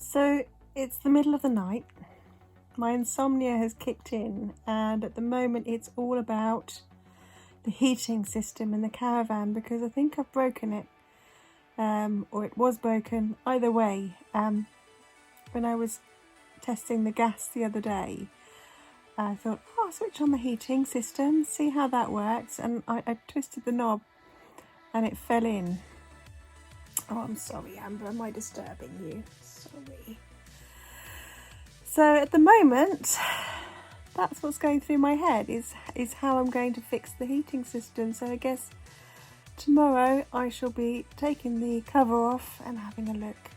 So it's the middle of the night, my insomnia has kicked in, and at the moment it's all about the heating system in the caravan because I think I've broken it, or it was broken. Either way, when I was testing the gas the other day, I thought, oh, I'll switch on the heating system, see how that works, and I twisted the knob and it fell in. Oh, I'm sorry, Amber, am I disturbing you? Sorry. So at the moment, that's what's going through my head, is how I'm going to fix the heating system. So I guess tomorrow I shall be taking the cover off and having a look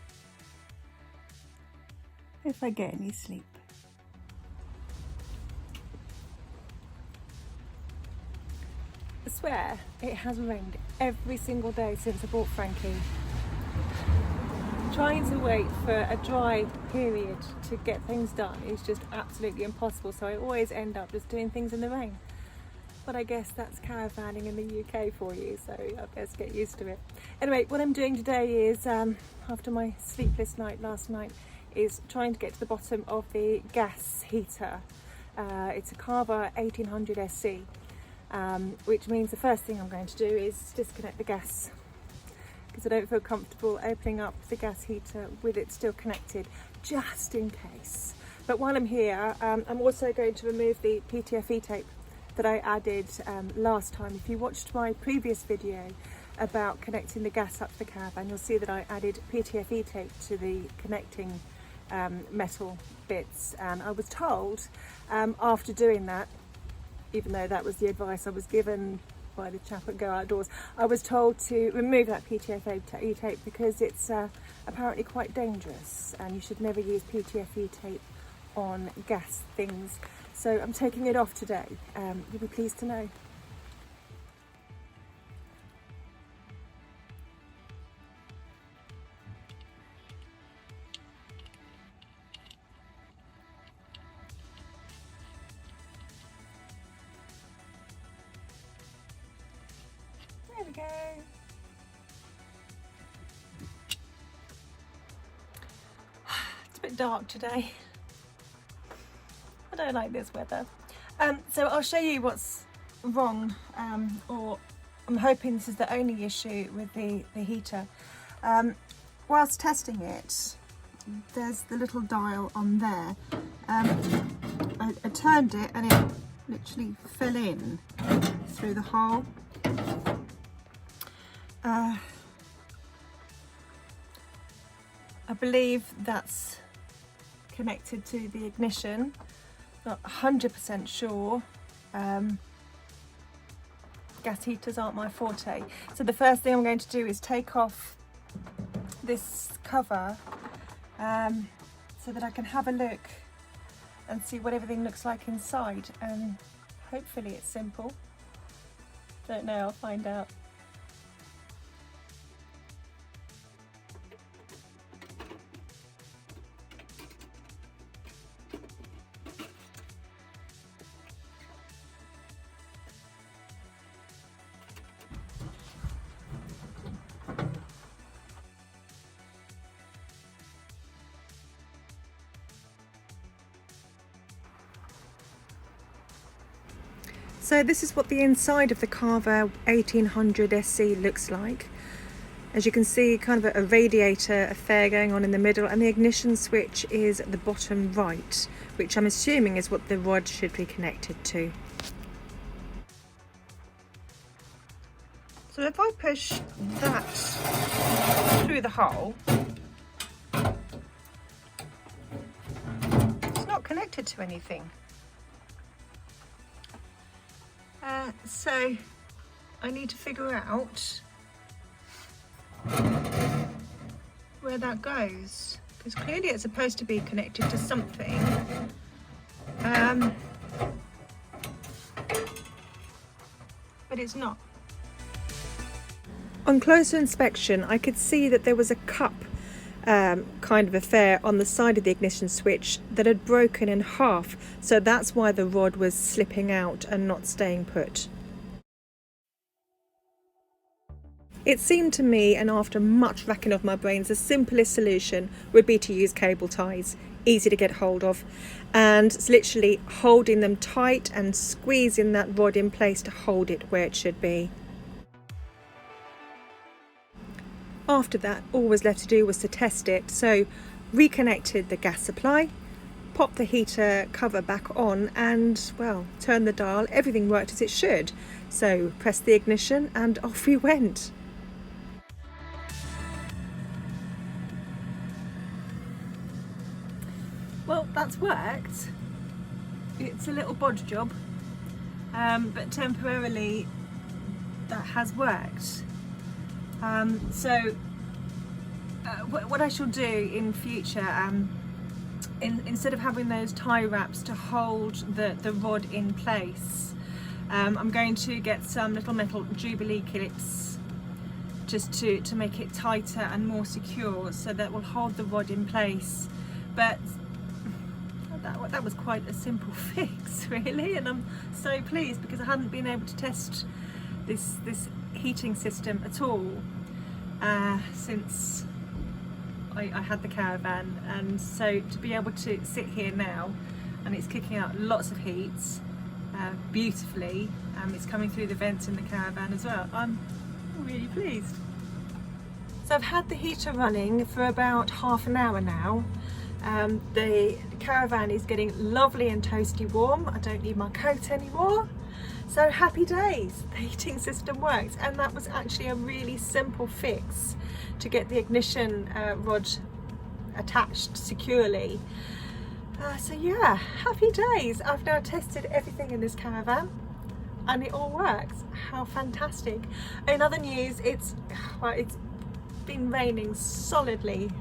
if I get any sleep. I swear it has rained every single day since I bought Frankie. Trying to wait for a dry period to get things done is just absolutely impossible, so I always end up just doing things in the rain. But I guess that's caravanning in the UK for you, so I best get used to it. Anyway, what I'm doing today is, after my sleepless night last night, is trying to get to the bottom of the gas heater. It's a Carver 1800 SC, which means the first thing I'm going to do is disconnect the gas, because I don't feel comfortable opening up the gas heater with it still connected, just in case. But while I'm here, I'm also going to remove the PTFE tape that I added last time. If you watched my previous video about connecting the gas up to the caravan, you'll see that I added PTFE tape to the connecting metal bits. And I was told after doing that, even though that was the advice I was given by the chap at Go Outdoors, I was told to remove that PTFE tape because it's apparently quite dangerous and you should never use PTFE tape on gas things. So I'm taking it off today. You'll be pleased to know. There we go. It's a bit dark today. I don't like this weather. So I'll show you what's wrong, or I'm hoping this is the only issue with the heater. Whilst testing it, there's the little dial on there. I turned it and it literally fell in through the hole. I believe that's connected to the ignition. Not 100% sure. Gas heaters aren't my forte. So the first thing I'm going to do is take off this cover so that I can have a look and see what everything looks like inside. And hopefully it's simple. Don't know, I'll find out. So this is what the inside of the Carver 1800 SC looks like. As you can see, kind of a radiator affair going on in the middle, and the ignition switch is at the bottom right, which I'm assuming is what the rod should be connected to. So if I push that through the hole, it's not connected to anything. So I need to figure out where that goes, because clearly it's supposed to be connected to something. But it's not. On closer inspection, I could see that there was a cup kind of affair on the side of the ignition switch that had broken in half, so that's why the rod was slipping out and not staying put. It seemed to me, and after much racking of my brains, the simplest solution would be to use cable ties, easy to get hold of, and it's literally holding them tight and squeezing that rod in place to hold it where it should be. After that, all was left to do was to test it, so reconnected the gas supply, popped the heater cover back on, and well, turned the dial. Everything worked as it should, so pressed the ignition and off we went. Well, that's worked. It's a little bod job, but temporarily that has worked. What I shall do in future, instead of having those tie wraps to hold the rod in place, I'm going to get some little metal Jubilee clips just to make it tighter and more secure, so that will hold the rod in place. But that was quite a simple fix, really, and I'm so pleased because I hadn't been able to test this heating system at all since I had the caravan, and so to be able to sit here now and it's kicking out lots of heat beautifully, it's coming through the vents in the caravan as well. I'm really pleased. So I've had the heater running for about half an hour now. The caravan is getting lovely and toasty warm. I don't need my coat anymore. So happy days, the heating system works, and that was actually a really simple fix to get the ignition rod attached securely. So yeah, happy days. I've now tested everything in this caravan and it all works. How fantastic. In other news, it's been raining solidly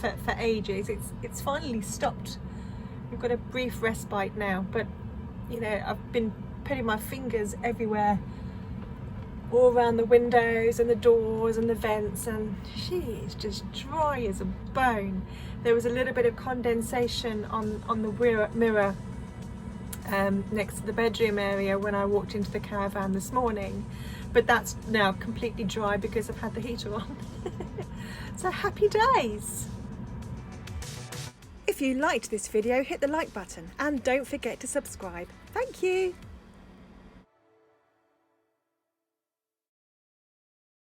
for ages. It's finally stopped. We've got a brief respite now, but you know, I've been putting my fingers everywhere, all around the windows and the doors and the vents, and she is just dry as a bone. There was a little bit of condensation on the mirror next to the bedroom area when I walked into the caravan this morning, but that's now completely dry because I've had the heater on. So happy days. If you liked this video, hit the like button and don't forget to subscribe. Thank you.